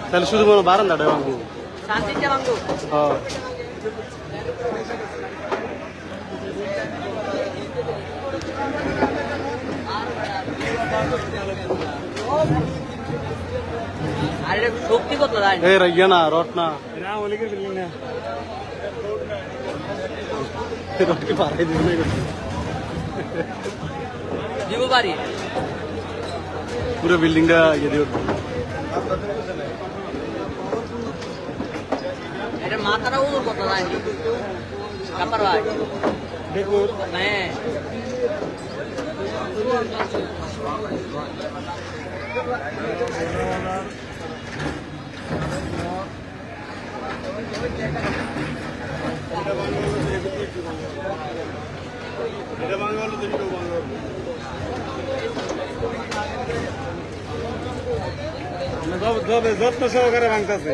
তাহলে শুধু কোনো বারান্দাটা ভাঙবো শান্তিটা ভাঙবো আরে শক্তি কত রাই এই রাইয়া না রট না না ওলিকে বিল্ডিং না রটকে পারাই দিবি না দিব পারি পুরো বিল্ডিংটা ইয়ে দিও এটা মাথাটা উদর কত রাই কাপার ভাই দেখো হ্যাঁ এটা বাংলা তো এটা বাংলা যত্ন সহকারে ভাঙতেছে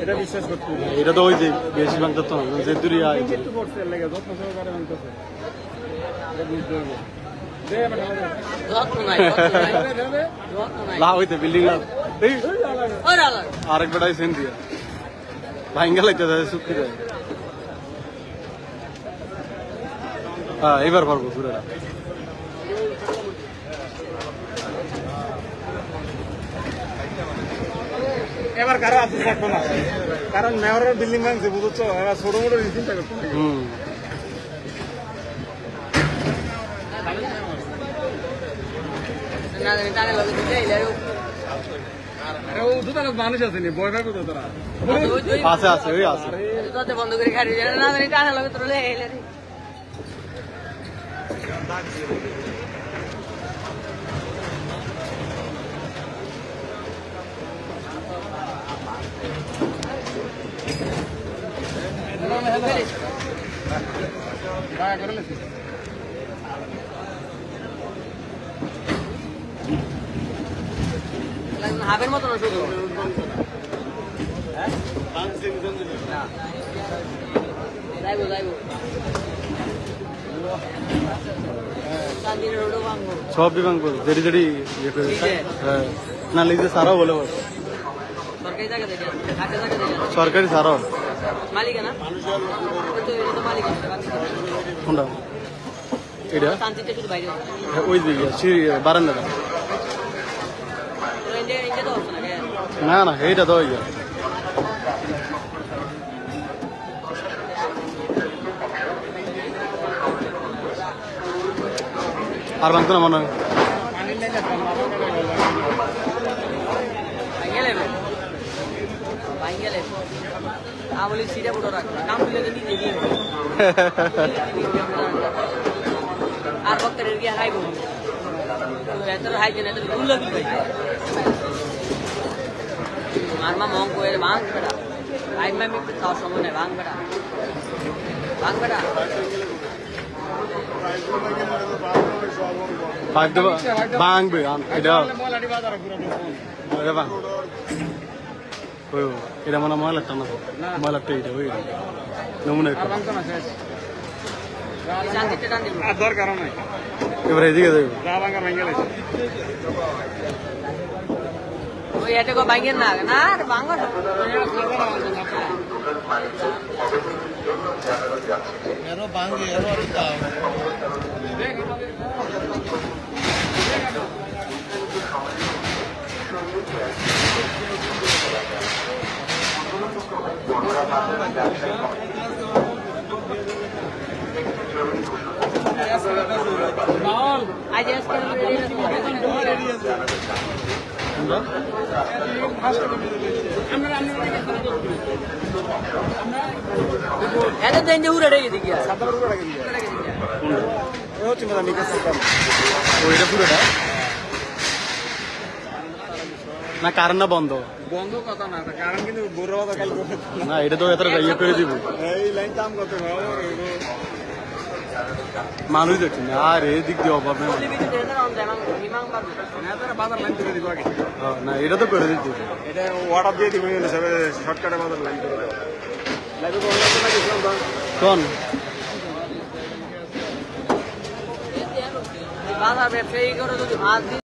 এটা বিশ্বাস করতে এটা তো ওই যে বেশি ভাঙতে তো না যে দূরে একটু পড়ছে লাগে যত্ন সহকারে ভাঙতেছে যত্ন নাই লা হইতে বিল্ডিং লা এই ওরে আল্লাহ আরেক বেটাই সেন দিয়া ভাঙ্গা লাইতে যায় সুখী যায় হ্যাঁ এবার পারবো পুরোটা এবার কারো আছে থাকবো না কারণ মেয়রের বিল্ডিং ভাঙছে বুঝছো এবার ছোট মোটো চিন্তা করতে না জানি তারে লগে দিতে ইলারে আরে ও দুটো মানুষ আছে নি বয় ভাবে তো তোরা আছে আছে ওই আছে তোতে বন্ধ করে খাড়ি যায় না জানি তারে লগে তোরে ইলারে হাবের মতো না শুধু যাইবো যাইবো সবই ভাঙবো যেটি যেটি ইয়ে করে হ্যাঁ না লিখে সারাও বলে বল সরকারি জায়গা থেকে কাজে জায়গা থেকে সরকারি সারাও মালিক না তো এটা তো মালিক কোনটা এটা শান্তিতে শুধু বাইরে ওই দিকে বারান্দাটা ইন্ডিয়া তো হচ্ছে না না এইটা তো ইয়ে আর ভাঙতো না মনে হয় আমলি সিটা পুরো রাখ কাম দিলে তো নিজে দিয়ে আর বক্তরের গিয়ে হাইবো এত হাইজেন এত ভুল লাগি ভাই মারমা মং কইরে ভাঙ বেটা আই মামি তো তাও সময় নাই ভাঙ বেটা ভাঙ বেটা ভাঙবে এটা এটা মানে ময়লারটা না ময়লারটা এইটা ওই নমুনা দরকার নাই এবার এদিকে যাইব ওই এটা কো ভাঙেন না না ভাঙো এরো ভাঙে এরো দাও আজ আজকে এত দিন যে উড়ে রেখে দিকে ওইটা পুরোটা না কারেন্ট বন্ধ বন্ধ কথা না কারণ কিন্তু বড় কথা কাল না এটা তো এত ইয়ে করে দিব এই লাইন কাম করতে মানুষ দেখছি না আর এদিক দিয়ে অভাব নেই বাজার লাইন করে দিব আগে না এটা তো করে দিচ্ছি এটা ওয়াটার দিয়ে দিব শর্টকাটে বাজার লাইন করে কোন বাজার ব্যবসায়ী করে যদি মাছ